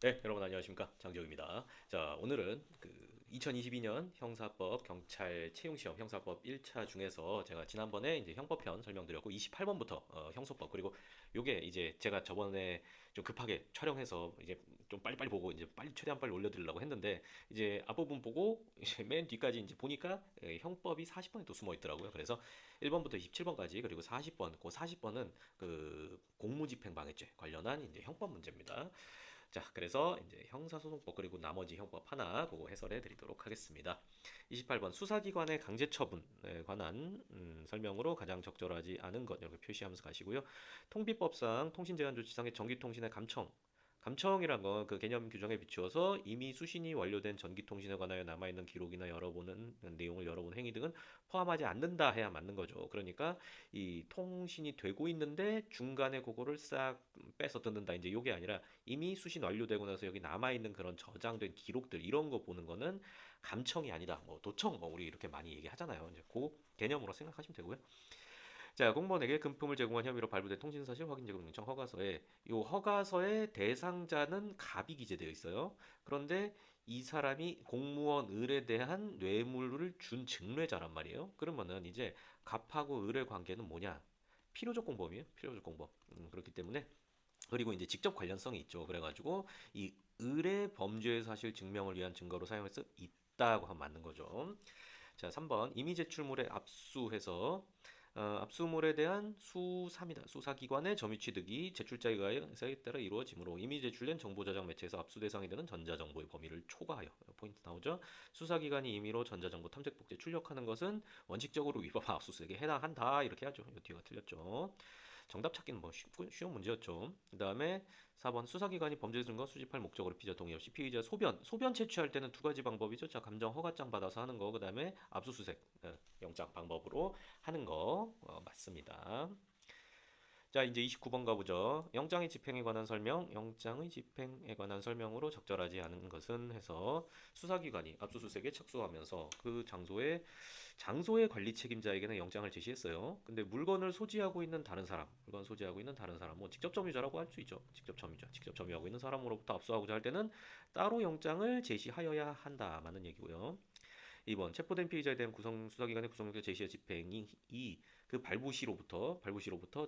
네, 여러분 안녕하십니까? 장재욱입니다. 자, 오늘은 2022년 형사법 경찰 채용시험 형사법 1차 중에서 제가 지난번에 이제 형법편 설명드렸고 28번부터 형소법 그리고 요게 이제 제가 저번에 좀 급하게 촬영해서 이제 좀 빨리빨리 보고 이제 빨리 최대한 빨리 올려드리려고 했는데 이제 앞부분 보고 이제 맨 뒤까지 이제 보니까 형법이 40번이 또 숨어 있더라고요. 그래서 1번부터 27번까지 그리고 40번, 그 40번은 그 공무집행 방해죄 관련한 이제 형법 문제입니다. 자, 그래서 이제 형사소송법 그리고 나머지 형법 하나 그거 해설해 드리도록 하겠습니다. 28번 수사기관의 강제처분에 관한 설명으로 가장 적절하지 않은 것 이렇게 표시하면서 가시고요. 통비법상 통신제한조치상의 전기통신의 감청이란 건 그 개념 규정에 비추어서 이미 수신이 완료된 전기통신에 관하여 남아있는 기록이나 열어보는 내용을 열어보는 행위 등은 포함하지 않는다 해야 맞는 거죠. 그러니까 이 통신이 되고 있는데 중간에 그거를 싹 빼서 듣는다. 이제 이게 아니라 이미 수신 완료되고 나서 여기 남아있는 그런 저장된 기록들 이런 거 보는 거는 감청이 아니다. 뭐 도청 뭐 우리 이렇게 많이 얘기하잖아요. 이제 그 개념으로 생각하시면 되고요. 자, 공무원에게 금품을 제공한 혐의로 발부된 통신사실 확인 제공 요청 허가서에 이 허가서의 대상자는 갑이 기재되어 있어요. 그런데 이 사람이 공무원 을에 대한 뇌물을 준 증례자란 말이에요. 그러면은 이제 갑하고 을의 관계는 뭐냐? 필요적 공범이에요. 필요적 공범. 그렇기 때문에 그리고 이제 직접 관련성이 있죠. 그래가지고 이 을의 범죄 사실 증명을 위한 증거로 사용할 수 있다고 하면 맞는 거죠. 자, 3번 이미 제출물에 압수해서 압수물에 대한 수사입니다. 수사기관의 점유 취득이 제출자의 의사에 따라 이루어지므로 이미 제출된 정보 저장 매체에서 압수 대상이 되는 전자정보의 범위를 초과하여 포인트 나오죠. 수사기관이 임의로 전자정보 탐색 복제 출력하는 것은 원칙적으로 위법 압수수색에 해당한다 이렇게 하죠. 이 뒤가 틀렸죠. 정답 찾기는 뭐 쉬운 문제였죠. 그 다음에 4번 수사기관이 범죄 증거 수집할 목적으로 피의자 동의 없이 피의자 소변 채취할 때는 두 가지 방법이죠. 자, 감정 허가장 받아서 하는 거, 그 다음에 압수수색 영장 방법으로 하는 거 맞습니다. 자, 이제 29번 가보죠. 영장의 집행에 관한 설명, 영장의 집행에 관한 설명으로 적절하지 않은 것은 해서 수사기관이 압수수색에 착수하면서 그 장소의 관리 책임자에게는 영장을 제시했어요. 근데 물건을 소지하고 있는 다른 사람, 물건 소지하고 있는 다른 사람, 뭐 직접 점유자라고 할 수 있죠. 직접 점유자, 직접 점유하고 있는 사람으로부터 압수하고자 할 때는 따로 영장을 제시하여야 한다라는 얘기고요. 2번 체포된 피의자에 대한 수사기관의 구속영장 제시의 집행이 그 발부시로부터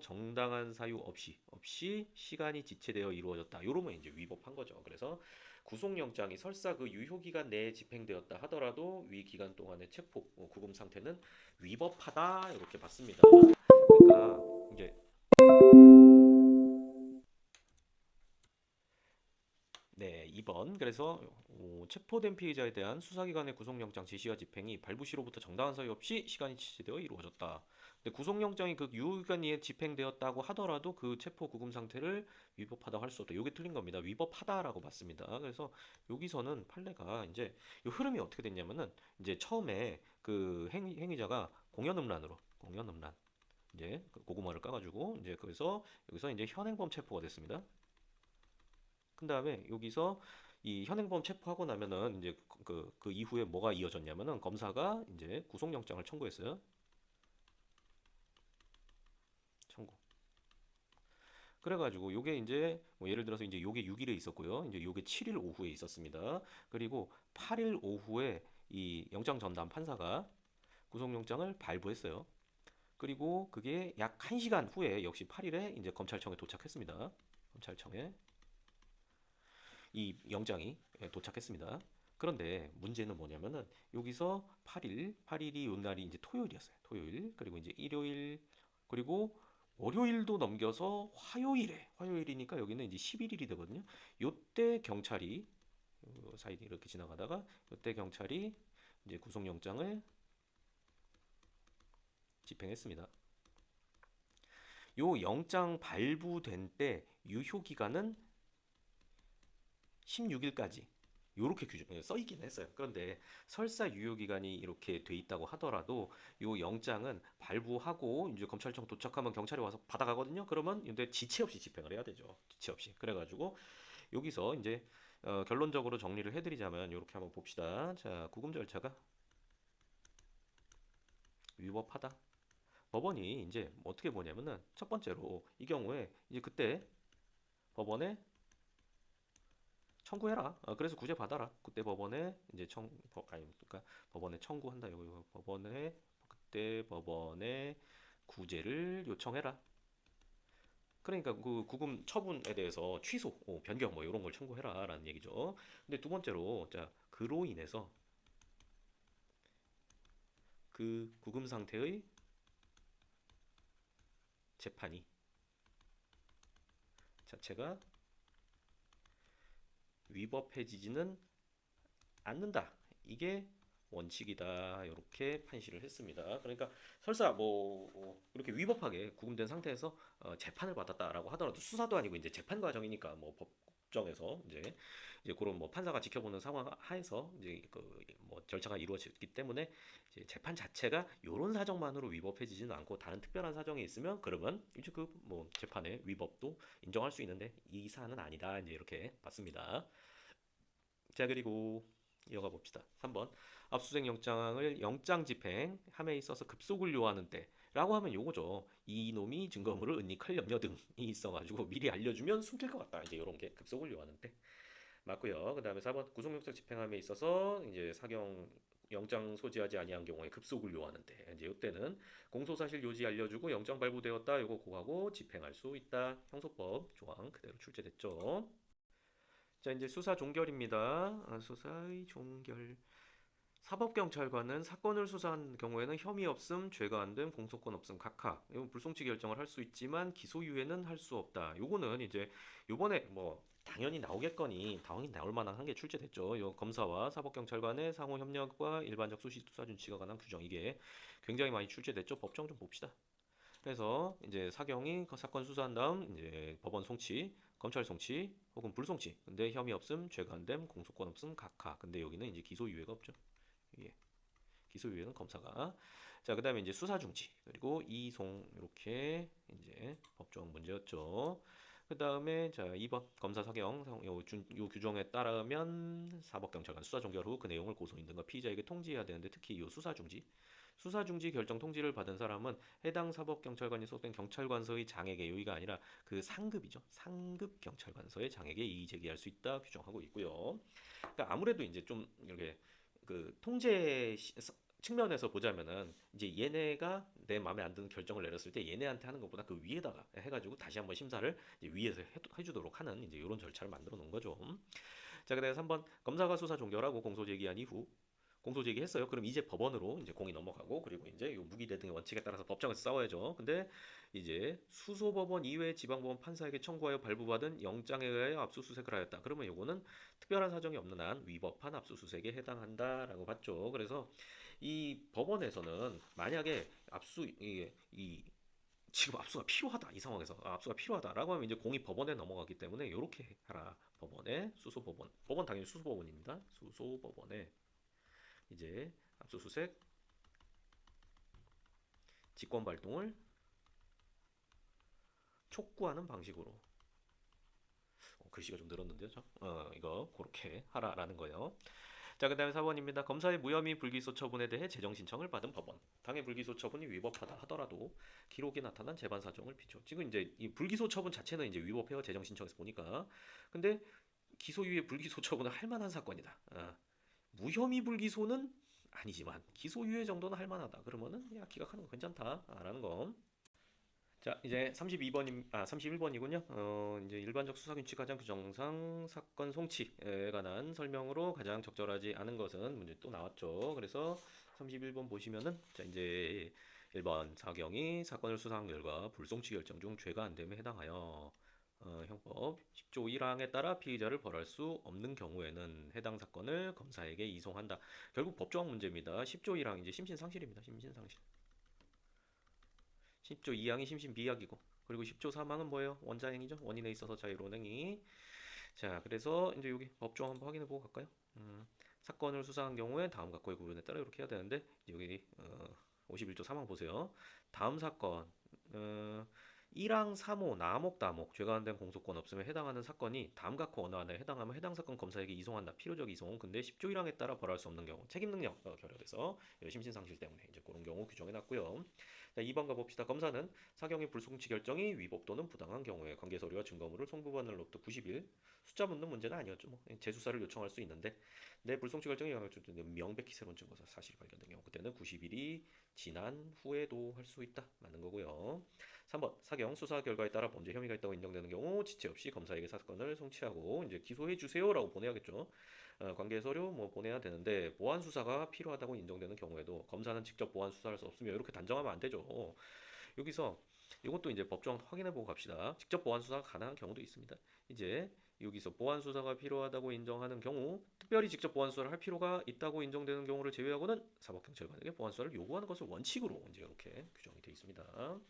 정당한 사유 없이 시간이 지체되어 이루어졌다. 이러면 이제 위법한 거죠. 그래서 구속영장이 설사 그 유효기간 내에 집행되었다 하더라도 위 기간 동안의 체포 구금 상태는 위법하다 이렇게 봤습니다. 그러니까 이제 네, 2번. 그래서 체포된 피의자에 대한 수사기관의 구속영장 제시와 집행이 발부시로부터 정당한 사유 없이 시간이 지체되어 이루어졌다. 근데 구속영장이 그 유효기간에 집행되었다고 하더라도 그 체포 구금 상태를 위법하다 할 수 없다. 이게 틀린 겁니다. 위법하다라고 봤습니다. 그래서 여기서는 판례가 이제 이 흐름이 어떻게 됐냐면은 이제 처음에 그 행위자가 공연음란 이제 그 고구마를 까가지고 이제 그래서 여기서 이제 현행범 체포가 됐습니다. 그 다음에 여기서 이 현행범 체포하고 나면은 이제 그 이후에 뭐가 이어졌냐면은 검사가 이제 구속영장을 청구했어요. 청구. 그래가지고 요게 이제 뭐 예를 들어서 이제 요게 6일에 있었고요. 이제 요게 7일 오후에 있었습니다. 그리고 8일 오후에 이 영장 전담 판사가 구속영장을 발부했어요. 그리고 그게 약 1시간 후에 역시 8일에 이제 검찰청에 도착했습니다. 검찰청에 이 영장이 도착했습니다. 그런데 문제는 뭐냐면은 여기서 8일이 요 날이 이제 토요일이었어요. 토요일 그리고 이제 일요일 그리고 월요일도 넘겨서 화요일이니까 여기는 이제 11일이 되거든요. 요때 경찰이 사이 이렇게 지나가다가 요때 경찰이 이제 구속영장을 집행했습니다. 요 영장 발부된 때 유효 기간은 16일까지 요렇게 규정에 써 있긴 했어요. 그런데 설사 유효 기간이 이렇게 돼 있다고 하더라도 요 영장은 발부하고 이제 검찰청 도착하면 경찰이 와서 받아가거든요. 그러면 근데 지체 없이 집행을 해야 되죠. 지체 없이. 그래가지고 여기서 이제 결론적으로 정리를 해드리자면 이렇게 한번 봅시다. 자, 구금 절차가 위법하다. 법원이 이제 어떻게 보냐면은 첫 번째로 이 경우에 이제 그때 법원에 청구해라. 그래서 구제 받아라. 그때 법원에 이제 아니 그러니까 법원에 청구한다. 이거 법원에 그때 법원에 구제를 요청해라. 그러니까 그 구금 처분에 대해서 취소, 변경 뭐 이런 걸 청구해라라는 얘기죠. 근데 두 번째로 자 그로 인해서 그 구금 상태의 재판이 자체가 위법해지지는 않는다. 이게 원칙이다. 이렇게 판시를 했습니다. 그러니까 설사 뭐 이렇게 위법하게 구금된 상태에서 재판을 받았다라고 하더라도 수사도 아니고 이제 재판 과정이니까 뭐 법정에서 이제 그런 뭐 판사가 지켜보는 상황 하에서 이제 그 뭐 절차가 이루어졌기 때문에 이제 재판 자체가 이런 사정만으로 위법해지지는 않고 다른 특별한 사정이 있으면 그러면 이제 그 뭐 재판의 위법도 인정할 수 있는데 이 사안은 아니다. 이제 이렇게 봤습니다. 자, 그리고 이어가 봅시다. 3번. 압수수색 영장을 영장 집행함에 있어서 급속을 요하는 때라고 하면 요거죠. 이놈이 증거물을 은닉할 염려 등이 있어가지고 미리 알려주면 숨길 것 같다. 이제 이런 게 급속을 요하는 때 맞고요. 그다음에 4번 구속영장 집행함에 있어서 이제 사경 영장 소지하지 아니한 경우에 급속을 요하는 때 이제 이때는 공소사실 요지 알려주고 영장 발부되었다. 요거 고하고 집행할 수 있다. 형소법 조항 그대로 출제됐죠. 자, 이제 수사 종결입니다. 수사의 종결. 사법경찰관은 사건을 수사한 경우에는 혐의 없음, 죄가 안 됨, 공소권 없음 각하. 이건 불송치 결정을 할 수 있지만 기소유예는 할 수 없다. 요거는 이제 요번에 뭐 당연히 나오겠거니 당연히 나올 만한 한 게 출제됐죠. 요 검사와 사법경찰관의 상호 협력과 일반적 수사 준칙에 관한 규정 이게 굉장히 많이 출제됐죠. 법정 좀 봅시다. 그래서 이제 사경이 그 사건 수사한 다음 이제 법원 송치, 검찰 송치 혹은 불송치. 근데 혐의 없음, 죄가 안 됨, 공소권 없음, 각하. 근데 여기는 이제 기소유예가 없죠. 이게 기소유예는 검사가. 자, 그다음에 이제 수사 중지 그리고 이송 이렇게 이제 법정 문제였죠. 그다음에 자 2번 검사 사경 요 규정에 따르면 사법경찰관 수사 종결 후 그 내용을 고소인 등과 피의자에게 통지해야 되는데 특히 이 수사 중지 수사 중지 결정 통지를 받은 사람은 해당 사법경찰관이 소속된 경찰관서의 장에게 여기가 아니라 그 상급이죠. 상급 경찰관서의 장에게 이의 제기할 수 있다 규정하고 있고요. 그러니까 아무래도 이제 좀 이렇게 그 통제 측면에서 보자면은 이제 얘네가 내 마음에 안 드는 결정을 내렸을 때 얘네한테 하는 것보다 그 위에다가 해가지고 다시 한번 심사를 이제 위에서 해주도록 하는 이제 이런 절차를 만들어 놓은 거죠. 자, 그다음에 3번 검사가 수사 종결하고 공소 제기한 이후 공소 제기했어요. 그럼 이제 법원으로 이제 공이 넘어가고 그리고 이제 요 무기 대등의 원칙에 따라서 법정에서 싸워야죠. 근데 이제 수소법원 이외 지방법원 판사에게 청구하여 발부받은 영장에 의하여 압수수색을 하였다. 그러면 요거는 특별한 사정이 없는 한 위법한 압수수색에 해당한다라고 봤죠. 그래서 이 법원에서는 만약에 이 지금 압수가 필요하다 이 상황에서 압수가 필요하다라고 하면 이제 공이 법원에 넘어가기 때문에 이렇게 하라. 법원에 수소법원 법원 당연히 수소법원입니다. 수소법원에 이제 압수수색 직권 발동을 촉구하는 방식으로 글씨가 좀 늘었는데요. 이거 그렇게 하라라는 거예요. 자, 그다음에 4번입니다. 검사의 무혐의 불기소 처분에 대해 재정 신청을 받은 법원. 당해 불기소 처분이 위법하다 하더라도 기록에 나타난 재반 사정을 비춰. 지금 이제 이 불기소 처분 자체는 이제 위법해요. 재정 신청에서 보니까. 근데 기소유예 불기소 처분을 할 만한 사건이다. 무혐의 불기소는 아니지만 기소유예 정도는 할 만하다. 그러면은 야 기각하는 거 괜찮다라는 거. 자, 이제 31번이군요. 이제 일반적 수사규칙 가장 규정상 사건 송치에 관한 설명으로 가장 적절하지 않은 것은 문제 또 나왔죠. 그래서 31번 보시면은 자, 이제 1번 사경이 사건을 수사한 결과 불송치 결정 중 죄가 안 됨에 해당하여 형법 10조 1항에 따라 피의자를 벌할 수 없는 경우에는 해당 사건을 검사에게 이송한다. 결국 법조항 문제입니다. 10조 1항 이제 심신상실입니다. 심신상실. 10조 2항이 심신비약이고 그리고 10조 3항은 뭐예요? 원자행위죠. 원인에 있어서 자유로운행위. 자, 그래서 이제 여기 법조항 한번 확인해 보고 갈까요? 사건을 수사한 경우에 다음 각호의 구분에 따라 이렇게 해야 되는데 여기 51조 3항 보세요. 다음 사건 1항 3호 나목 다목 죄가 안 된 공소권 없음에 해당하는 사건이 다음 각호 어느 하나에 해당하면 해당 사건 검사에게 이송한다. 필요적 이송. 근데 10조 1항에 따라 벌할 수 없는 경우 책임 능력 결여돼서 심신상실 때문에 이제 그런 경우 규정해 놨고요. 자, 2번 가봅시다. 검사는 사경의 불송치 결정이 위법 또는 부당한 경우에 관계 서류와 증거물을 송부받는로부터 90일 숫자 묻는 문제는 아니었죠. 뭐 재수사를 요청할 수 있는데 내 불송치 결정이 영향을 주는 명백히 새로운 증거사 사실이 발견된 경우 그때는 90일이 지난 후에도 할 수 있다. 맞는 거고요. 3번 사경 수사 결과에 따라 범죄 혐의가 있다고 인정되는 경우 지체 없이 검사에게 사건을 송치하고 이제 기소해 주세요라고 보내야겠죠. 관계 서류 뭐 보내야 되는데 보안 수사가 필요하다고 인정되는 경우에도 검사는 직접 보안 수사할 수 없으며 이렇게 단정하면 안 되죠. 여기서 이것도 이제 법정 확인해 보고 갑시다. 직접 보안 수사가 가능한 경우도 있습니다. 이제 여기서 보안 수사가 필요하다고 인정하는 경우, 특별히 직접 보안 수사를 할 필요가 있다고 인정되는 경우를 제외하고는 사법경찰관에게 보안 수사를 요구하는 것을 원칙으로 이제 이렇게 규정이 되어 있습니다.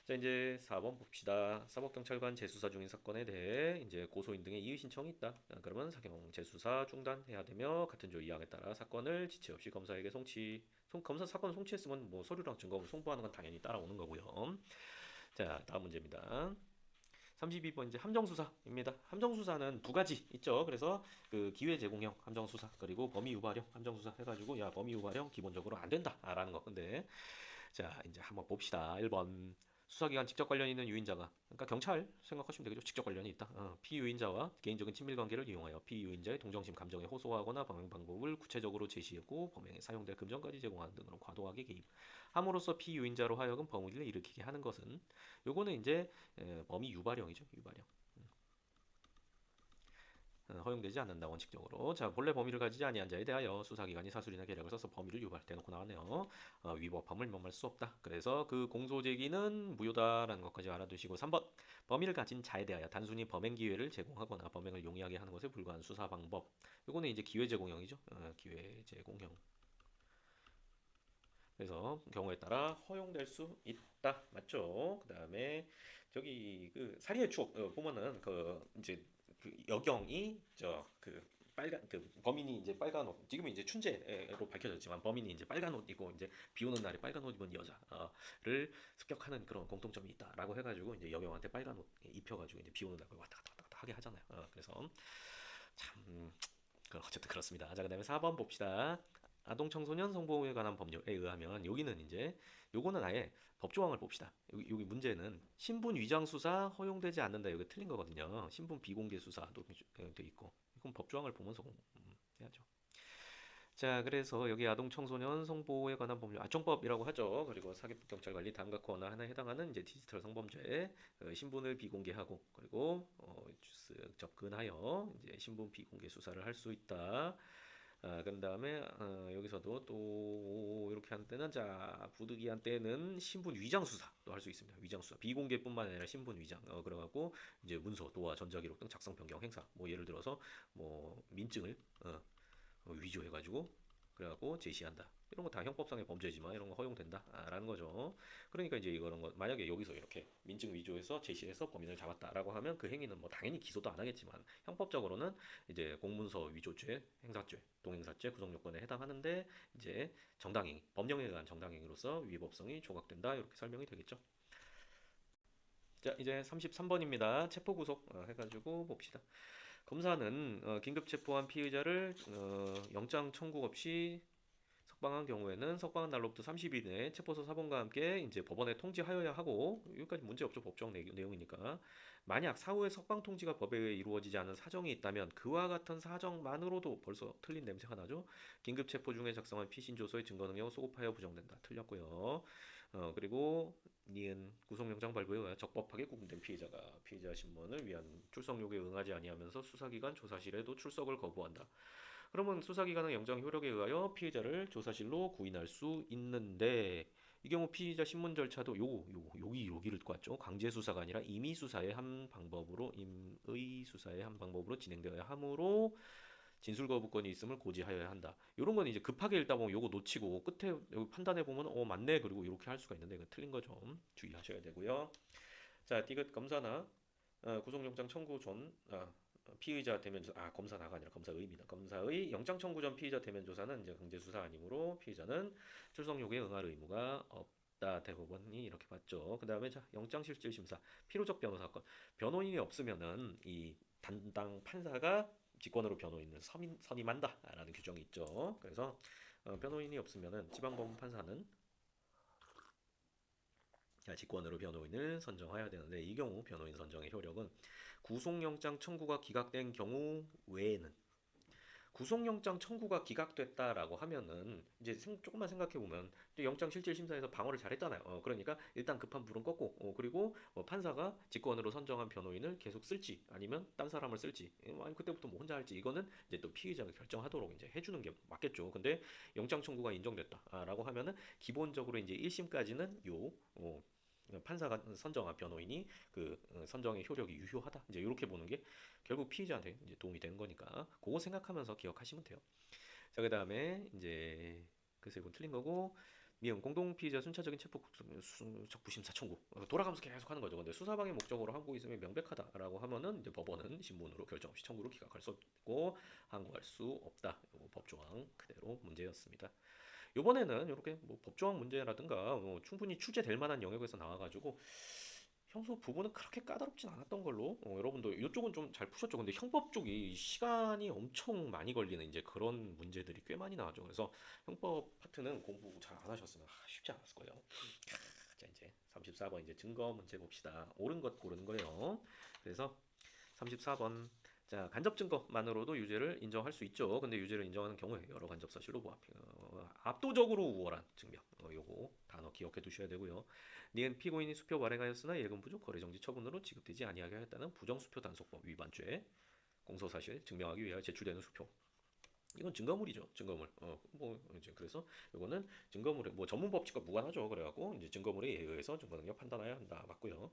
자, 이제 4번 봅시다. 사법경찰관 재수사 중인 사건에 대해 이제 고소인 등의 이의 신청이 있다. 그러면 사경 재수사 중단해야 되며 같은 조 2항에 따라 사건을 지체 없이 검사에게 송치. 검사 사건 송치했으면 뭐 서류랑 증거물 송부하는 건 당연히 따라오는 거고요. 자, 다음 문제입니다. 32번 이제 함정수사입니다. 함정수사는 두 가지 있죠. 그래서 그 기회 제공형 함정수사 그리고 범위 유발형 함정수사 해가지고 야 범위 유발형 기본적으로 안 된다라는 거. 근데 자 이제 한번 봅시다. 1번 수사기관 직접 관련 있는 유인자가 그러니까 경찰 생각하시면 되겠죠. 직접 관련이 있다. 피유인자와 개인적인 친밀관계를 이용하여 피유인자의 동정심 감정에 호소하거나 범행 방법을 구체적으로 제시하고 범행에 사용될 금전까지 제공하는 등으로 과도하게 개입 함으로써 피유인자로 하여금 범위를 일으키게 하는 것은 요거는 이제 범위 유발형이죠. 유발형. 허용되지 않는다 원칙적으로. 자, 본래 범위를 가지지 아니한 자에 대하여 수사기관이 사술이나 계략을 써서 범위를 유발대놓고 나왔네요. 위법함을 면할 수 없다. 그래서 그 공소 제기는 무효다라는 것까지 알아두시고 3번 범위를 가진 자에 대하여 단순히 범행 기회를 제공하거나 범행을 용이하게 하는 것에 불과한 수사 방법. 이거는 이제 기회 제공형이죠. 기회 제공형. 그래서 경우에 따라 허용될 수 있다. 맞죠? 그다음에 저기 그 살인의 추억 보면은 그 이제 그 여경이 저 그 빨간 그 범인이 이제 빨간 옷 지금은 이제 춘재로 밝혀졌지만 범인이 이제 빨간 옷 입고 이제 비 오는 날에 빨간 옷 입은 여자를 습격하는 그런 공통점이 있다라고 해가지고 이제 여경한테 빨간 옷 입혀가지고 이제 비 오는 날 왔다 갔다 왔다 갔다 하게 하잖아요. 그래서 참 어쨌든 그렇습니다. 자, 그다음에 4번 봅시다. 아동 청소년 성보호에 관한 법률에 의하면 여기는 이제 요거는 아예 법조항을 봅시다. 여기 문제는 신분 위장 수사 허용되지 않는다. 여기 틀린 거거든요. 신분 비공개 수사도 돼 있고. 이건 법조항을 보면서 해야죠. 자, 그래서 여기 아동 청소년 성보호에 관한 법률 아청법이라고 하죠. 그리고 사기법 경찰관리 다음과 그 어느 하나에 해당하는 이제 디지털 성범죄 신분을 비공개하고 그리고 쓱 접근하여 이제 신분 비공개 수사를 할 수 있다. 그런 다음에 여기서도 또 이렇게 한 때는 자 부득이한 때는 신분 위장 수사도 할 수 있습니다. 위장 수사 비공개뿐만 아니라 신분 위장 그래갖고 이제 문서, 도화, 전자기록 등 작성 변경 행사 뭐 예를 들어서 뭐 민증을 위조해가지고 그래갖고 제시한다. 이런 거 다 형법상의 범죄지만 이런 거 허용된다라는 거죠. 그러니까 이제 이거는 거 만약에 여기서 이렇게 민증 위조해서 제시해서 범인을 잡았다라고 하면 그 행위는 뭐 당연히 기소도 안 하겠지만 형법적으로는 이제 공문서 위조죄, 행사죄, 동행사죄 구성 요건에 해당하는데 이제 정당행위, 법령에 의한 정당행위로서 위법성이 조각된다 이렇게 설명이 되겠죠. 자, 이제 33번입니다. 체포구속 해가지고 봅시다. 검사는 긴급 체포한 피의자를 영장 청구 없이 석방한 경우에는 석방한 날로부터 30일 내에 체포서 사본과 함께 이제 법원에 통지하여야 하고 여기까지 문제 없죠. 법정 내용이니까. 만약 사후에 석방 통지가 법에 의해 이루어지지 않은 사정이 있다면 그와 같은 사정만으로도 벌써 틀린 냄새가 나죠. 긴급 체포 중에 작성한 피신 조서의 증거 능력은 소급하여 부정된다. 틀렸고요. 그리고 니은 구속영장 발부에 의해 적법하게 구금된 피의자가 피의자 신문을 위한 출석 요구에 응하지 아니하면서 수사기관 조사실에도 출석을 거부한다. 그러면 수사기관은 영장 효력에 의하여 피해자를 조사실로 구인할 수 있는데 이 경우 피의자 신문 절차도 여기를 꽂죠. 강제 수사가 아니라 임의 수사의 한 방법으로 임의 수사의 한 방법으로 진행되어야 하므로 진술 거부권이 있음을 고지하여야 한다. 이런 건 이제 급하게 읽다 보면 요거 놓치고 끝에 여기 판단해 보면 맞네 그리고 이렇게 할 수가 있는데 이건 틀린 거 좀 주의하셔야 되고요. 자, 디귿 검사나 구속영장 청구 전 피의자 대면 조사 검사나가 아니라 검사의입니다. 검사의 영장 청구 전 피의자 대면 조사는 이제 강제 수사 아니므로 피의자는 출석 요구에 응할 의무가 없다. 대법원이 이렇게 봤죠. 그다음에 자, 영장실질심사, 필요적 변호사건. 변호인이 없으면은 이 담당 판사가 직권으로 변호인을 선임한다라는 규정이 있죠. 그래서 변호인이 없으면은 지방법원 판사는 직권으로 변호인을 선정해야 되는데 이 경우 변호인 선정의 효력은 구속영장 청구가 기각된 경우 외에는 구속영장 청구가 기각됐다라고 하면은 이제 조금만 생각해 보면 영장실질심사에서 방어를 잘했잖아요. 그러니까 일단 급한 불은 껐고 그리고 판사가 직권으로 선정한 변호인을 계속 쓸지 아니면 딴 사람을 쓸지 아니 그때부터 뭐 혼자 할지 이거는 이제 또 피의자가 결정하도록 이제 해주는 게 맞겠죠. 근데 영장 청구가 인정됐다라고 하면은 기본적으로 이제 1심까지는 요 판사가 선정한 변호인이 그 선정의 효력이 유효하다. 이제 이렇게 보는 게 결국 피의자한테 이제 도움이 되는 거니까 그거 생각하면서 기억하시면 돼요. 자, 그다음에 이제 그래서 이건 틀린 거고 미음 공동 피의자 순차적인 체포 적부심사 청구 돌아가면서 계속 하는 거죠. 근데 수사방해 목적으로 하고 있으면 명백하다라고 하면은 이제 법원은 신문으로 결정 없이 청구를 기각할 수 없고 항고할 수 없다. 요 법조항 그대로 문제였습니다. 이번에는 이렇게 뭐 법조항 문제라든가 뭐 충분히 출제될 만한 영역에서 나와가지고 형소 부분은 그렇게 까다롭진 않았던 걸로 여러분도 이쪽은 좀 잘 푸셨죠. 근데 형법 쪽이 시간이 엄청 많이 걸리는 이제 그런 문제들이 꽤 많이 나왔죠. 그래서 형법 파트는 공부 잘 안 하셨으면 쉽지 않았을 거예요. 자 이제 34번 이제 증거 문제 봅시다. 옳은 것 고르는 거예요. 그래서 34번 자 간접 증거만으로도 유죄를 인정할 수 있죠. 근데 유죄를 인정하는 경우에 여러 간접 사실로 부합 압도적으로 우월한 증명 요거 단어 기억해 두셔야 되고요. 니은 피고인이 수표 발행하였으나 예금 부족 거래 정지 처분으로 지급되지 아니하게 하였다는 부정수표 단속법 위반죄 공소사실 증명하기 위하여 제출되는 수표 이건 증거물이죠. 증거물. 뭐 이제 그래서 이거는 증거물에 뭐 전문 법칙과 무관하죠. 그래갖고 이제 증거물에 의해서 증거 능력 판단해야 한다. 맞고요.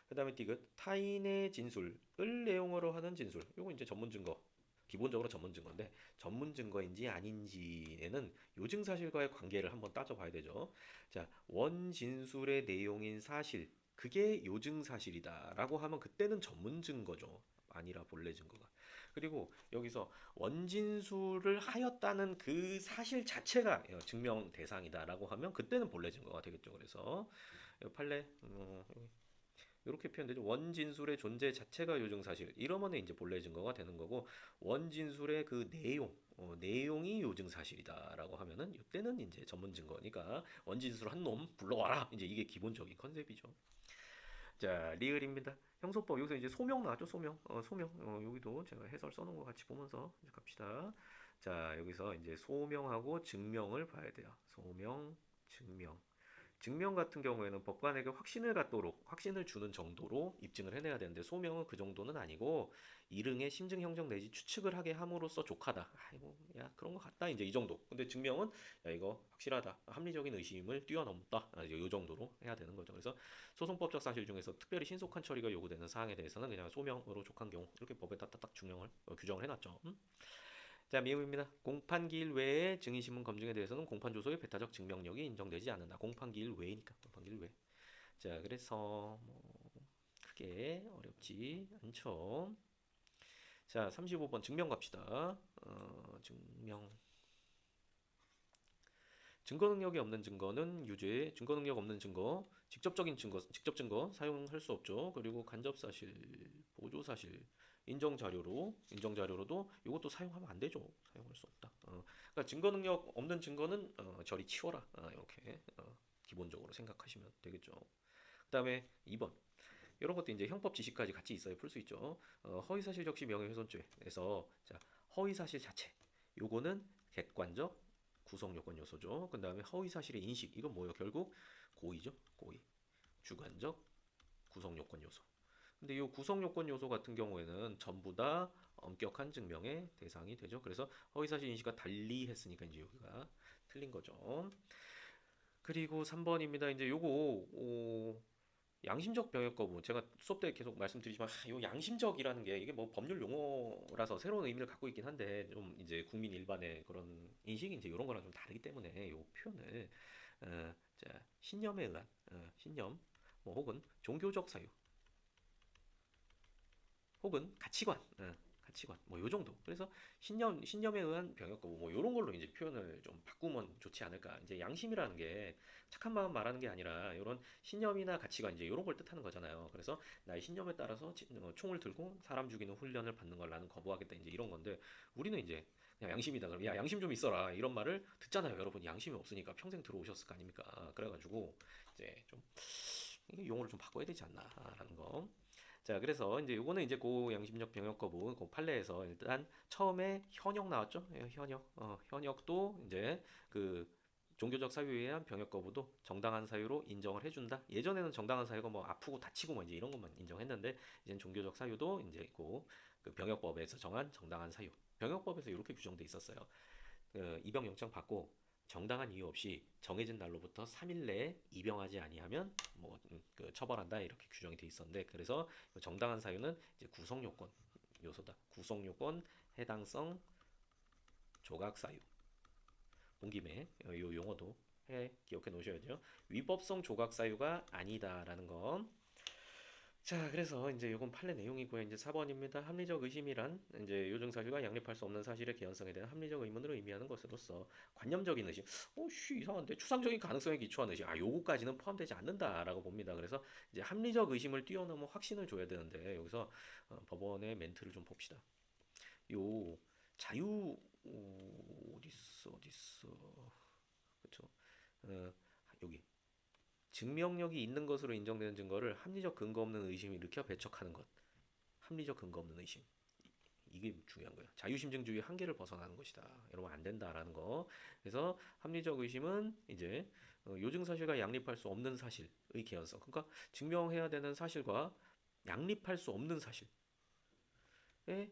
그다음에 디귿 타인의 진술을 내용으로 하는 진술. 요거 이제 전문 증거. 기본적으로 전문 증거인데 전문 증거인지 아닌지에는 요증 사실과의 관계를 한번 따져봐야 되죠. 자, 원 진술의 내용인 사실 그게 요증 사실이다라고 하면 그때는 전문 증거죠. 아니라 본래 증거가. 그리고 여기서 원진술을 하였다는 그 사실 자체가 증명 대상이다라고 하면 그때는 본래 증거가 되겠죠. 그래서 판례 이렇게 표현되죠. 원진술의 존재 자체가 요증사실. 이러면 이제 본래 증거가 되는 거고 원진술의 그 내용이 요증사실이다라고 하면은 이때는 이제 전문 증거니까 원진술 한 놈 불러와라. 이제 이게 기본적인 컨셉이죠. 자, 리을입니다. 형소법 여기서 이제 소명 나왔죠. 소명. 여기도 제가 해설 써놓은 거 같이 보면서 이제 갑시다. 자, 여기서 이제 소명하고 증명을 봐야 돼요. 소명, 증명. 증명 같은 경우에는 법관에게 확신을 갖도록 확신을 주는 정도로 입증을 해내야 되는데 소명은 그 정도는 아니고 일응의 심증 형성 내지 추측을 하게 함으로써 족하다. 아이고 야 그런 거 같다 이제 이 정도. 근데 증명은 야 이거 확실하다. 합리적인 의심을 뛰어넘다. 이 정도로 해야 되는 거죠. 그래서 소송법적 사실 중에서 특별히 신속한 처리가 요구되는 사항에 대해서는 그냥 소명으로 족한 경우 이렇게 법에 딱딱딱 규정을 해놨죠. 자, 미음입니다. 공판기일 외에 증인신문 검증에 대해서는 공판조서의 배타적 증명력이 인정되지 않는다. 공판기일 외니까 공판기일 외. 자, 그래서 뭐 크게 어렵지 않죠. 자, 35번 증명 갑시다. 증명. 증거 능력이 없는 증거는 유죄, 증거 능력 없는 증거, 직접적인 증거, 직접 증거 사용할 수 없죠. 그리고 간접 사실, 보조 사실, 인정 자료로도 이것도 사용하면 안 되죠. 사용할 수 없다. 그러니까 증거 능력 없는 증거는 저리 치워라. 이렇게 기본적으로 생각하시면 되겠죠. 그다음에 2번. 이런 것도 이제 형법 지식까지 같이 있어야 풀 수 있죠. 허위사실 적시 명예훼손죄에서 자, 허위사실 자체. 요거는 객관적 구성 요건 요소죠. 그 다음에 허위 사실의 인식 이건 뭐예요? 결국 고의죠. 고의. 주관적 구성 요건 요소. 근데 이 구성 요건 요소 같은 경우에는 전부 다 엄격한 증명의 대상이 되죠. 그래서 허위 사실 인식과 달리 했으니까 이제 여기가 틀린 거죠. 그리고 3번입니다. 이제 요거 양심적 병역 거부 제가 수업 때 계속 말씀드리지만 요 양심적이라는 게 이게 뭐 법률 용어라서 새로운 의미를 갖고 있긴 한데 좀 이제 국민 일반의 그런 인식이 이제 이런 거랑 좀 다르기 때문에 요 표현을 자 신념에 의한 신념 뭐 혹은 종교적 사유 혹은 가치관 가치관 뭐 요 정도. 그래서 신념에 의한 병역 거부 뭐 요런 걸로 이제 표현을 좀 바꾸면 좋지 않을까. 이제 양심이라는 게 착한 마음 말하는 게 아니라 요런 신념이나 가치관 이제 요런 걸 뜻하는 거잖아요. 그래서 나의 신념에 따라서 총을 들고 사람 죽이는 훈련을 받는 걸 나는 거부하겠다 이제 이런 건데 우리는 이제 그냥 양심이다 그럼 야 양심 좀 있어라 이런 말을 듣잖아요. 여러분 양심이 없으니까 평생 들어오셨을 거 아닙니까? 그래가지고 이제 좀 이게 용어를 좀 바꿔야 되지 않나라는 거. 자, 그래서 이제 요거는 이제 고 양심적 병역 거부 고 판례에서 일단 처음에 현역 나왔죠? 예, 현역. 현역도 이제 그 종교적 사유에 의한 병역 거부도 정당한 사유로 인정을 해준다. 예전에는 정당한 사유가 뭐 아프고 다치고 뭐 이제 이런 것만 인정했는데 이제는 종교적 사유도 이제 그 병역법에서 정한 정당한 사유. 병역법에서 이렇게 규정돼 있었어요. 그 입영 영장 받고 정당한 이유 없이 정해진 날로부터 3일 내에 입영하지 아니하면 그 처벌한다 이렇게 규정이 돼 있었는데 그래서 정당한 사유는 이제 구성 요건 요소다. 구성 요건, 해당성, 조각 사유. 본 김에 요 용어도 기억해 놓으셔야죠. 위법성 조각 사유가 아니다라는 거. 자, 그래서 이제 요건 판례 내용이고요. 이제 4번입니다. 합리적 의심이란 이제 요증 사실과 양립할 수 없는 사실의 개연성에 대한 합리적 의문을 의미하는 것으로서 관념적인 의심. 이상한데 추상적인 가능성에 기초한 의심. 요거까지는 포함되지 않는다라고 봅니다. 그래서 이제 합리적 의심을 뛰어넘은 확신을 줘야 되는데 여기서 법원의 멘트를 좀 봅시다. 요 자유 어딨어? 그렇죠? 어, 여기 증명력이 있는 것으로 인정되는 증거를 합리적 근거 없는 의심을 일으켜 배척하는 것. 합리적 근거 없는 의심. 이게 중요한 거예요. 자유심증주의 한계를 벗어나는 것이다. 여러분 안 된다라는 거. 그래서 합리적 의심은 이제 요증 사실과 양립할 수 없는 사실의 개연성. 그러니까 증명해야 되는 사실과 양립할 수 없는 사실에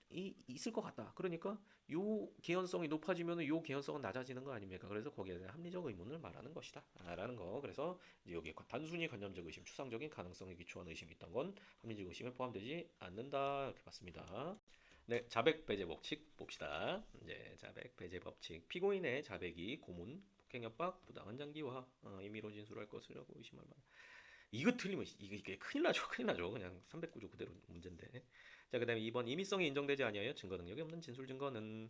있을 것 같다. 그러니까 요 개연성이 높아지면 요 개연성은 낮아지는 거 아닙니까? 그래서 거기에 대한 합리적 의문을 말하는 것이다. 라는 거. 그래서 이제 여기 단순히 관념적 의심, 추상적인 가능성에 기초한 의심이 있던 건 합리적 의심에 포함되지 않는다. 이렇게 봤습니다. 네, 자백 배제 법칙 봅시다. 이제 자백 배제 법칙. 피고인의 자백이 고문, 폭행 협박, 부당한 장기화, 임의로 진술할 것을 하고 의심할 만. 이거 틀리면 이게 큰일 나죠. 큰일 나죠. 그냥 309조 그대로 문제인데. 자, 그다음에 2번 임의성이 인정되지 아니하여 증거 능력이 없는 진술 증거는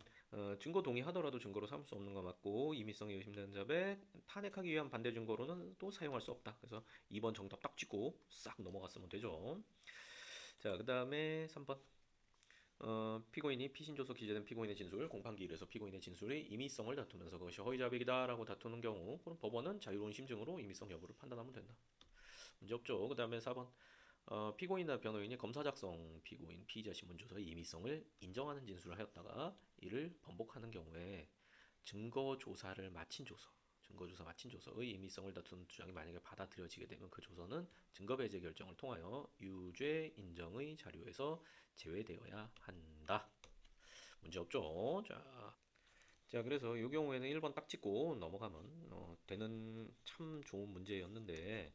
증거 동의하더라도 증거로 삼을 수 없는 거 맞고 임의성이 의심되는 자백 탄핵하기 위한 반대 증거로는 또 사용할 수 없다. 그래서 2번 정답 딱 찍고 싹 넘어갔으면 되죠. 자, 그다음에 3번 피고인이 피신조서 기재된 피고인의 진술, 공판기일에서 피고인의 진술의 임의성을 다투면서 그것이 허위자백이다라고 다투는 경우, 그럼 법원은 자유로운 심증으로 임의성 여부를 판단하면 된다. 문제 없죠. 그 다음에 4번 피고인이나 변호인이 검사 작성 피고인 피의자 신문조서의 임의성을 인정하는 진술을 하였다가 이를 번복하는 경우에 증거조사를 마친 조서, 증거조사 마친 조서의 임의성을 다투는 주장이 만약에 받아들여지게 되면 그 조서는 증거배제 결정을 통하여 유죄 인정의 자료에서 제외되어야 한다. 문제 없죠. 자, 그래서 이 경우에는 1번 딱 찍고 넘어가면 되는 참 좋은 문제였는데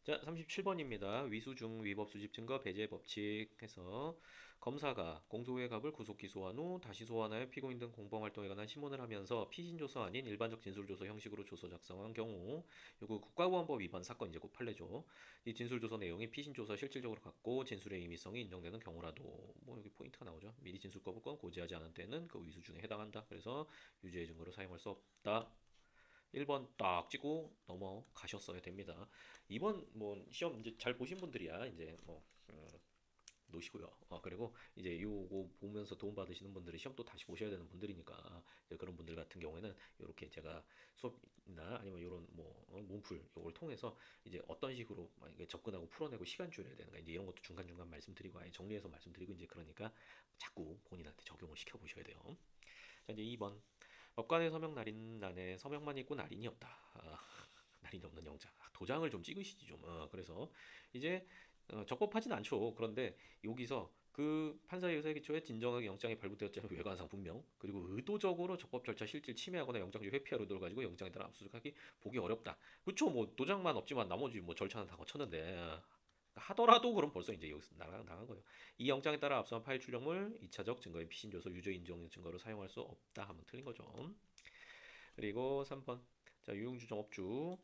자, 37번입니다. 위수중 위법 수집 증거 배제 법칙 해서 검사가 공소의 갑을 구속 기소한 후 다시 소환하여 피고인 등 공범 활동에 관한 신문을 하면서 피신 조서 아닌 일반적 진술 조서 형식으로 조서 작성한 경우 요거 국가보안법 위반 사건 이제 곧 판례죠. 이 진술 조서 내용이 피신 조서 실질적으로 갖고 진술의 임의성이 인정되는 경우라도 뭐 여기 포인트가 나오죠. 미리 진술 거부권 고지하지 않은 때는 그 위수중에 해당한다. 그래서 유죄의 증거로 사용할 수 없다. 1번 딱 찍고 넘어가셨어야 됩니다. 2번 뭐 시험 이제 잘 보신 분들이야 이제 놓으시고요. 그리고 이제 요거 보면서 도움 받으시는 분들이 시험 또 다시 보셔야 되는 분들이니까 그런 분들 같은 경우에는 이렇게 제가 수업이나 아니면 이런 뭐 문풀 요걸 통해서 이제 어떤 식으로 접근하고 풀어내고 시간 줄여야 되는가 이제 이런 것도 중간중간 말씀드리고 아예 정리해서 말씀드리고 이제 그러니까 자꾸 본인한테 적용을 시켜 보셔야 돼요. 자, 이제 2번 법관의 서명 날인란에 서명만 있고 날인이 없다. 날인이 없는 영장. 도장을 좀 찍으시지 좀. 그래서 이제 적법하진 않죠. 그런데 여기서 그 판사의 의사에 기초해 진정하게 영장이 발부되었자는 외관상 분명 그리고 의도적으로 적법 절차 실질 침해하거나 영장주 회피할 의도를 가지고 영장에 따라 압수수색하기 보기 어렵다. 그쵸? 뭐 도장만 없지만 나머지 뭐 절차는 다 거쳤는데 하더라도 그럼 벌써 이제 여기서 나간 거예요. 이 영장에 따라 압수한 파일 출력물 2차적 증거의 피신조서 유죄 인정 증거로 사용할 수 없다 하면 틀린 거죠. 그리고 3번 자 유용주정 업주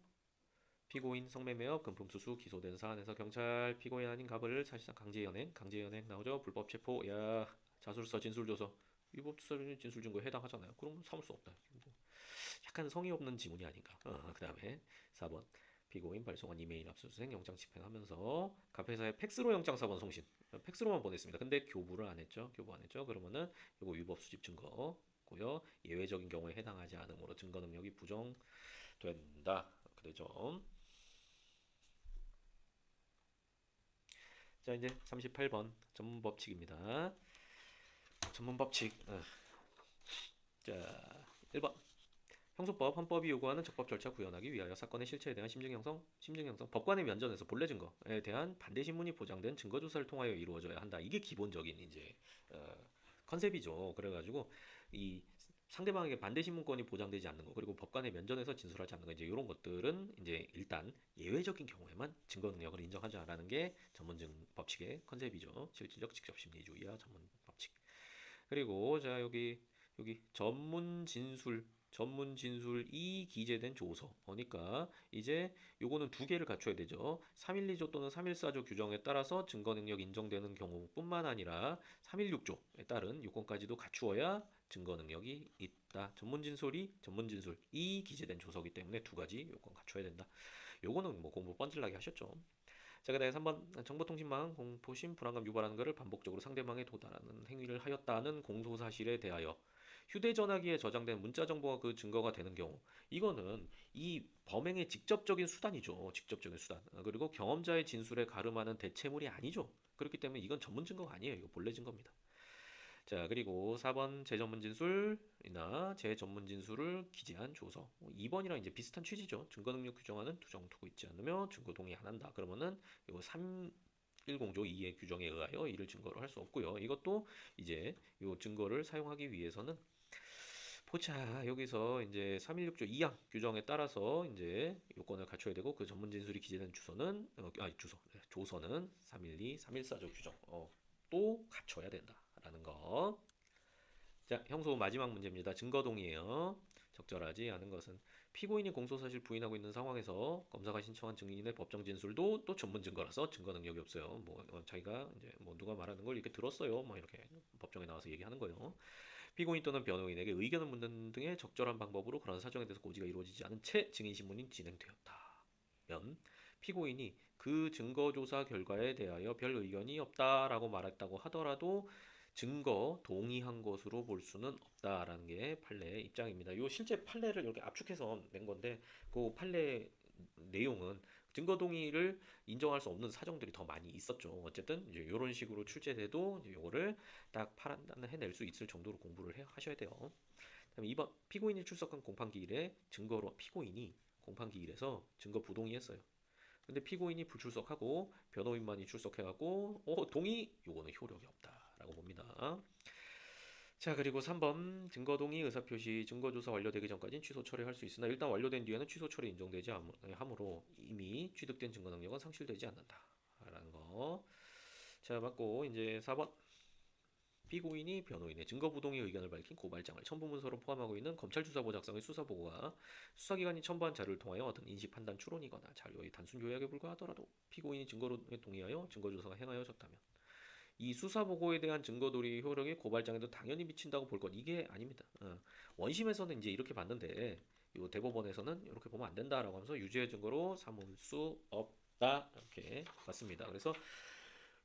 피고인 성매매업 금품수수 기소된 사안에서 경찰 피고인 아닌 갑을 사실상 강제연행 나오죠. 불법 체포 야 자술서 진술조서 위법투사는 진술 증거에 해당하잖아요. 그럼 삼을 수 없다. 뭐 약간 성의 없는 지문이 아닌가. 그다음에 4번 피고인 발송한 이메일 압수수색 영장 집행하면서 갑회사에 팩스로 영장 사본 송신 팩스로만 보냈습니다. 근데 교부를 안 했죠. 교부 안 했죠. 그러면은 이거 위법 수집 증거고요. 예외적인 경우에 해당하지 않으므로 증거 능력이 부정된다. 그래죠. 자 이제 38번 전문 법칙입니다. 전문 법칙. 자 1번 형소법 헌법이 요구하는 적법 절차 구현하기 위하여 사건의 실체에 대한 심증 형성 법관의 면전에서 본래 증거에 대한 반대 신문이 보장된 증거 조사를 통하여 이루어져야 한다. 이게 기본적인 이제 어, 컨셉이죠. 그래가지고 이 상대방에게 반대 신문권이 보장되지 않는 거 그리고 법관의 면전에서 진술하지 않는 거 이제 이런 것들은 이제 일단 예외적인 경우에만 증거 능력을 인정하자라는 게 전문증 법칙의 컨셉이죠. 실질적 직접 심리주의와 전문 법칙. 그리고 자 여기 전문 진술이 기재된 조서. 그러니까 이제 요거는 두 개를 갖춰야 되죠. 312조 또는 314조 규정에 따라서 증거 능력 인정되는 경우뿐만 아니라 316조에 따른 요건까지도 갖추어야 증거 능력이 있다. 전문 진술이 기재된 조서기 때문에 두 가지 요건 갖춰야 된다. 요거는 뭐 공부 뻔질나게 하셨죠. 자, 그다음에 3번 정보통신망 공포심 불안감 유발하는 것을 반복적으로 상대방에 도달하는 행위를 하였다는 공소 사실에 대하여 휴대전화기에 저장된 문자 정보가 그 증거가 되는 경우 이거는 이 범행의 직접적인 수단이죠. 직접적인 수단. 그리고 경험자의 진술에 가름하는 대체물이 아니죠. 그렇기 때문에 이건 전문 증거가 아니에요. 이거 본래 증거입니다. 자, 그리고 4번 제전문 진술이나 제전문 진술을 기재한 조서. 2번이랑 이제 비슷한 취지죠. 증거 능력 규정하는 투정 두고 있지 않으며 증거 동의 안 한다. 그러면은 이거 310조 2의 규정에 의하여 이를 증거로 할 수 없고요. 이것도 이제 이 증거를 사용하기 위해서는 보자 여기서 이제 316조 2항 규정에 따라서 이제 요건을 갖춰야 되고 그 전문 진술이 기재된 주소는 조서는 312, 314조 규정 또 갖춰야 된다라는 거. 자, 형소 마지막 문제입니다. 증거동의예요. 적절하지 않은 것은 피고인이 공소사실 부인하고 있는 상황에서 검사가 신청한 증인의 법정 진술도 또 전문 증거라서 증거 능력이 없어요. 뭐 자기가 이제 뭐 누가 말하는 걸 이렇게 들었어요. 뭐 이렇게 법정에 나와서 얘기하는 거예요. 피고인 또는 변호인에게 의견을 묻는 등의 적절한 방법으로 그런 사정에 대해서 고지가 이루어지지 않은 채 증인 신문이 진행되었다면 피고인이 그 증거 조사 결과에 대하여 별 의견이 없다라고 말했다고 하더라도 증거 동의한 것으로 볼 수는 없다라는 게 판례의 입장입니다. 요 실제 판례를 이렇게 압축해서 낸 건데 그 판례 내용은 증거 동의를 인정할 수 없는 사정들이 더 많이 있었죠. 어쨌든 이제 이런 식으로 출제돼도 이제 요거를 딱 판단해낼 수 있을 정도로 공부를 하셔야 돼요. 그다음에 2번 피고인이 출석한 공판기일에 증거로 피고인이 공판기일에서 증거 부동의했어요. 근데 피고인이 불출석하고 변호인만이 출석해갖고 동의 요거는 효력이 없다라고 봅니다. 자 그리고 3번 증거동의 의사표시 증거조사 완료되기 전까지는 취소 처리할 수 있으나 일단 완료된 뒤에는 취소 처리 인정되지 함으로 이미 취득된 증거 능력은 상실되지 않는다라는 거. 자 맞고 이제 4번 피고인이 변호인의 증거부동의 의견을 밝힌 고발장을 첨부문서로 포함하고 있는 검찰 수사보 작성의 수사보고가 수사기관이 첨부한 자료를 통하여 어떤 인식 판단 추론이거나 자료의 단순 요약에 불과하더라도 피고인이 증거에 동의하여 증거조사가 행하여졌다면 이 수사보고에 대한 증거도리 효력이 고발장에도 당연히 미친다고 볼 것 이게 아닙니다. 원심에서는 이제 이렇게 봤는데 요 대법원에서는 이렇게 보면 안 된다라고 하면서 유죄의 증거로 삼을 수 없다 이렇게 봤습니다. 그래서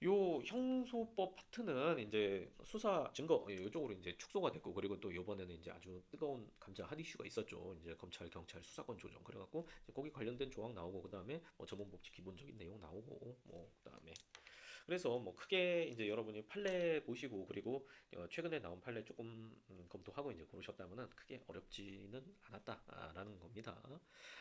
요 형소법 파트는 이제 수사 증거 이쪽으로 이제 축소가 됐고 그리고 또 이번에는 이제 아주 뜨거운 감자 핫 이슈가 있었죠. 이제 검찰 경찰 수사권 조정 그래갖고 거기 관련된 조항 나오고 그다음에 뭐 전문법칙 기본적인 내용 나오고 뭐 그다음에 그래서 뭐 크게 이제 여러분이 판례 보시고 그리고 최근에 나온 판례 조금 검토하고 이제 고르셨다면은 크게 어렵지는 않았다라는 겁니다.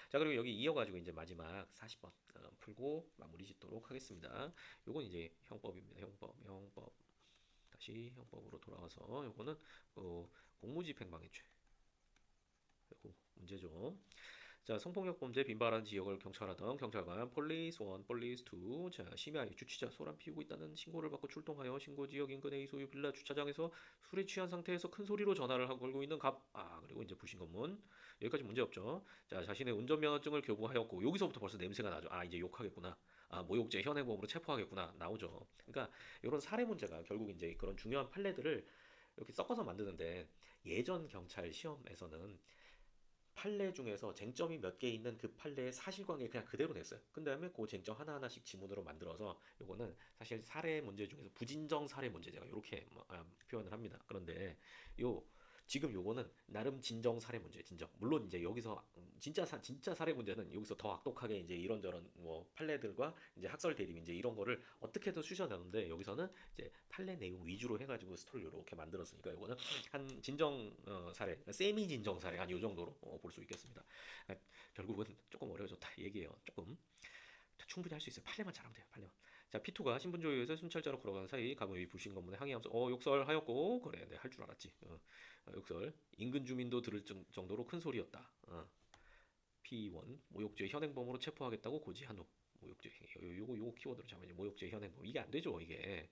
자 그리고 여기 이어가지고 이제 마지막 40번 풀고 마무리 짓도록 하겠습니다. 요건 이제 형법입니다. 형법 다시 형법으로 돌아와서 요거는 공무집행방해죄 요거 문제죠. 자, 성폭력 범죄 빈발한 지역을 경찰하던 경찰관 폴리스 1, 폴리스 2. 자, 심야에 주치자 소란 피우고 있다는 신고를 받고 출동하여 신고 지역 인근 A 소유 빌라 주차장에서 술에 취한 상태에서 큰 소리로 전화를 하고 걸고 있는 갑. 그리고 이제 불신검문. 여기까지 문제 없죠. 자, 자신의 운전면허증을 교부하였고 여기서부터 벌써 냄새가 나죠. 이제 욕하겠구나. 아, 모욕죄 현행범으로 체포하겠구나 나오죠. 그러니까 이런 사례 문제가 결국 이제 그런 중요한 판례들을 이렇게 섞어서 만드는데 예전 경찰 시험에서는 판례 중에서 쟁점이 몇 개 있는 그 판례의 사실관계 그냥 그대로 냈어요. 그 다음에 그 쟁점 하나하나씩 지문으로 만들어서 요거는 사실 사례 문제 중에서 부진정 사례 문제 제가 이렇게 표현을 합니다. 그런데 요 지금 요거는 나름 진정 사례 문제 진정. 물론 이제 여기서 진짜 사례 문제는 여기서 더 악독하게 이제 이런저런 뭐 판례들과 이제 학설 대립 이제 이런 거를 어떻게든 쑤셔내는데 여기서는 이제 판례 내용 위주로 해가지고 스토리를 이렇게 만들었으니까 요거는 한 진정 사례, 세미 진정 사례 한 요 정도로 볼 수 있겠습니다. 아, 결국은 조금 어려워졌다 이 얘기예요. 조금 충분히 할 수 있어요. 판례만 잘하면 돼요. 판례만. 자, P2가 신분조회에서 순찰자로 걸어가는 사이 가문의 불신 검문에 항의하면서 욕설하였고 그래, 네, 할 줄 알았지. 욕설. 인근 주민도 들을 정도로 큰 소리였다. P1 모욕죄 현행범으로 체포하겠다고 고지한 후 모욕죄 요거 키워드로 잡아야지. 모욕죄 현행범 이게 안 되죠 이게.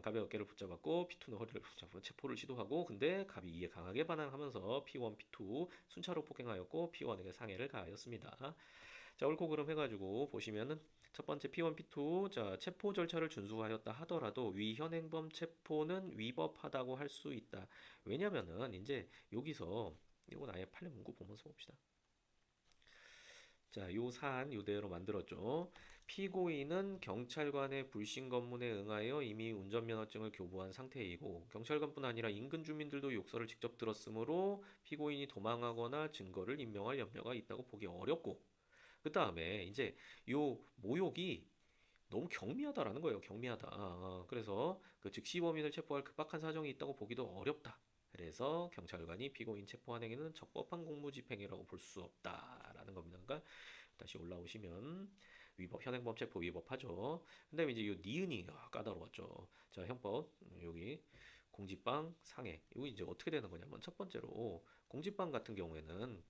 갑의 어깨를 붙잡았고 P2는 허리를 붙잡고 체포를 시도하고 근데 갑이 이에 강하게 반항하면서 P1, P2 순차로 폭행하였고 P1에게 상해를 가하였습니다. 자, 옳고 그름 해가지고 보시면은 첫 번째 P1, P2 자 체포 절차를 준수하였다 하더라도 위 현행범 체포는 위법하다고 할 수 있다. 왜냐면은 이제 여기서 이건 아예 판례 문구 보면서 봅시다. 자, 요 사안 요대로 만들었죠. 피고인은 경찰관의 불신 검문에 응하여 이미 운전면허증을 교부한 상태이고 경찰관뿐 아니라 인근 주민들도 욕설을 직접 들었으므로 피고인이 도망하거나 증거를 인멸할 염려가 있다고 보기 어렵고 그 다음에 이제 요 모욕이 너무 경미하다라는 거예요. 경미하다. 그래서 그 즉시 범인을 체포할 급박한 사정이 있다고 보기도 어렵다. 그래서 경찰관이 피고인 체포한 행위는 적법한 공무집행이라고 볼 수 없다라는 겁니다. 그러니까 다시 올라오시면 위법 현행범 체포 위법하죠. 근데 이제 이 니은이 까다로웠죠. 자, 형법 여기 공지방 상해 이거 이제 어떻게 되는 거냐면 첫 번째로 공지방 같은 경우에는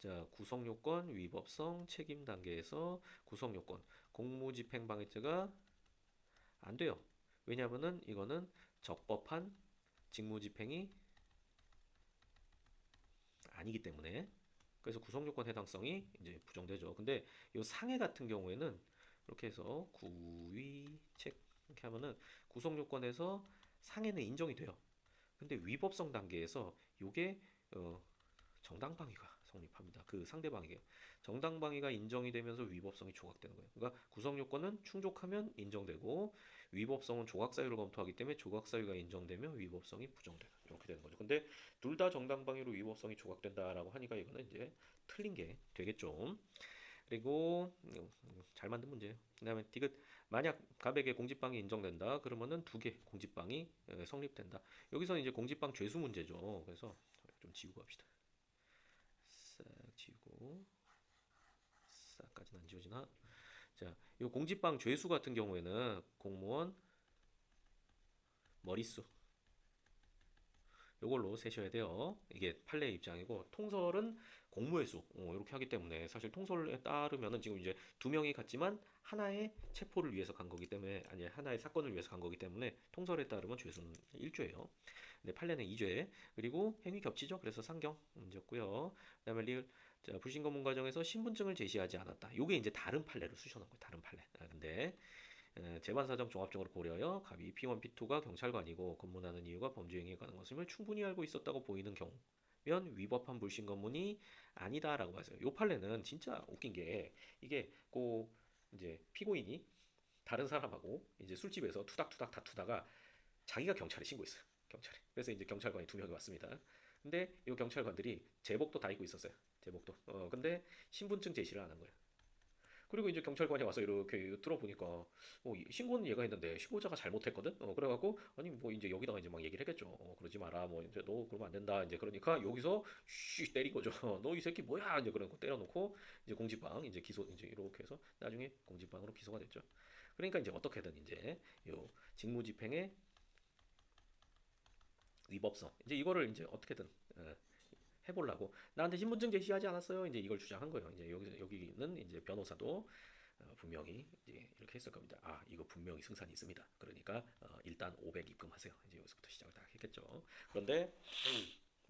자, 구성요건, 위법성, 책임 단계에서 구성요건, 공무집행방해죄가 안 돼요. 왜냐하면은 이거는 적법한 직무집행이 아니기 때문에 그래서 구성요건 해당성이 이제 부정되죠. 근데 이 상해 같은 경우에는 이렇게 해서 구위책 이렇게 하면은 구성요건에서 상해는 인정이 돼요. 근데 위법성 단계에서 요게 정당방위가 성립합니다. 그 상대방에게 정당방위가 인정이 되면서 위법성이 조각되는 거예요. 그러니까 구성 요건은 충족하면 인정되고 위법성은 조각 사유를 검토하기 때문에 조각 사유가 인정되면 위법성이 부정되는 이렇게 되는 거죠. 근데 둘 다 정당방위로 위법성이 조각된다라고 하니까 이거는 이제 틀린 게 되겠죠. 그리고 잘 만든 문제예요. 그다음에 디귿 만약 갑에게 공직방이 인정된다 그러면은 두 개 공직방이 성립된다. 여기서 이제 공직방 죄수 문제죠. 그래서 좀 지우고 합시다. 싹 지우고 싹까지는 안 지워지나? 자, 이 공직방 죄수 같은 경우에는 공무원 머릿수 요걸로 세셔야 돼요. 이게 판례의 입장이고 통설은 공무의 수 이렇게 하기 때문에 사실 통설에 따르면은 지금 이제 두 명이 같지만 하나의 체포를 위해서 간 거기 때문에 아니 하나의 사건을 위해서 간 거기 때문에 통설에 따르면 죄수는 1죄예요. 근데 판례는 2죄 그리고 행위 겹치죠. 그래서 상경 문제였고요. 그다음에 리을 자, 불신검문 과정에서 신분증을 제시하지 않았다. 요게 이제 다른 판례로 쑤셔놓은 거예요. 다른 판례. 근데 재반 사정 종합적으로 고려하여 갑이 P1, P2가 경찰관이고 검문하는 이유가 범죄 행위에 관한 것임을 충분히 알고 있었다고 보이는 경우면 위법한 불신 검문이 아니다라고 하세요. 요 판례는 진짜 웃긴 게 이게 꼭 이제 피고인이 다른 사람하고 이제 술집에서 투닥투닥 다투다가 자기가 경찰에 신고했어요. 경찰에. 그래서 이제 경찰관이 두 명이 왔습니다. 근데 이 경찰관들이 제복도 다 입고 있었어요. 제복도. 근데 신분증 제시를 안 한 거예요. 그리고 이제 경찰관이 와서 이렇게 들어보니까 신고는 얘가 했는데 신고자가 잘못했거든. 그래갖고 아니 뭐 이제 여기다가 이제 막 얘기를 했겠죠. 그러지 마라. 뭐 이제 너 그러면 안 된다. 이제 그러니까 여기서 쉬 때린 거죠. 너 이 새끼 뭐야? 이제 그런 거 때려놓고 이제 공지방 이제 기소 이제 이렇게 해서 나중에 공지방으로 기소가 됐죠. 그러니까 이제 어떻게든 이제 요 직무집행의 위법성 이제 이거를 이제 어떻게든 해보려고 나한테 신분증 제시하지 않았어요. 이제 이걸 주장한 거예요. 이제 여기는 이제 변호사도 분명히 이제 이렇게 했을 겁니다. 아 이거 분명히 승산이 있습니다. 그러니까 일단 500 입금하세요. 이제 여기서부터 시작을 다 했겠죠. 그런데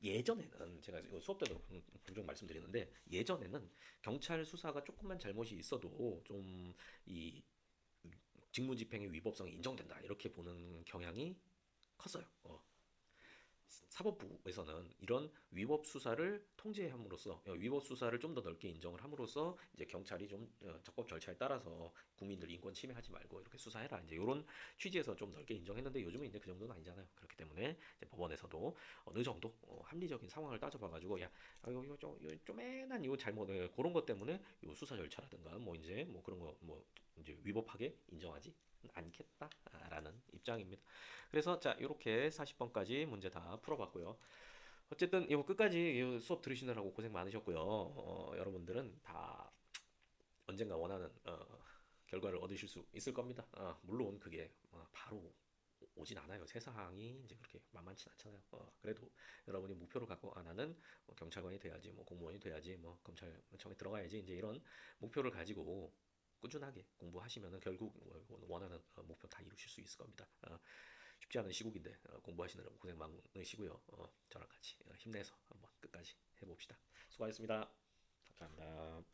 예전에는 제가 수업 때도 종종 말씀드리는데 예전에는 경찰 수사가 조금만 잘못이 있어도 좀이 직무집행의 위법성이 인정된다 이렇게 보는 경향이 컸어요. 사법부에서는 이런 위법 수사를 통제함으로써 위법 수사를 좀 더 넓게 인정을 함으로써 이제 경찰이 좀 적법 절차에 따라서 국민들 인권 침해하지 말고 이렇게 수사해라 이제 이런 취지에서 좀 넓게 인정했는데 요즘은 이제 그 정도는 아니잖아요. 그렇기 때문에 이제 법원에서도 어느 정도 합리적인 상황을 따져봐가지고 야 이거 좀 쪼매난 이거 잘못 그런 것 때문에 요 수사 절차라든가 뭐 이제 뭐 그런 거 뭐 이제 위법하게 인정하지 않겠다라는 입장입니다. 그래서 자 이렇게 40번까지 문제 다 풀어봤고요. 어쨌든 이거 끝까지 이 수업 들으시느라고 고생 많으셨고요. 여러분들은 다 언젠가 원하는 결과를 얻으실 수 있을 겁니다. 물론 그게 바로 오진 않아요. 세상이 이제 그렇게 만만치 않잖아요. 그래도 여러분이 목표를 갖고 나는 뭐 경찰관이 돼야지, 뭐 공무원이 돼야지, 뭐 검찰청에 들어가야지 이제 이런 목표를 가지고 꾸준하게 공부하시면은 결국 원하는 목표 다 이루실 수 있을 겁니다. 쉽지 않은 시국인데 공부하시느라고 고생 많으시고요. 저랑 같이 힘내서 한번 끝까지 해봅시다. 수고하셨습니다. 감사합니다.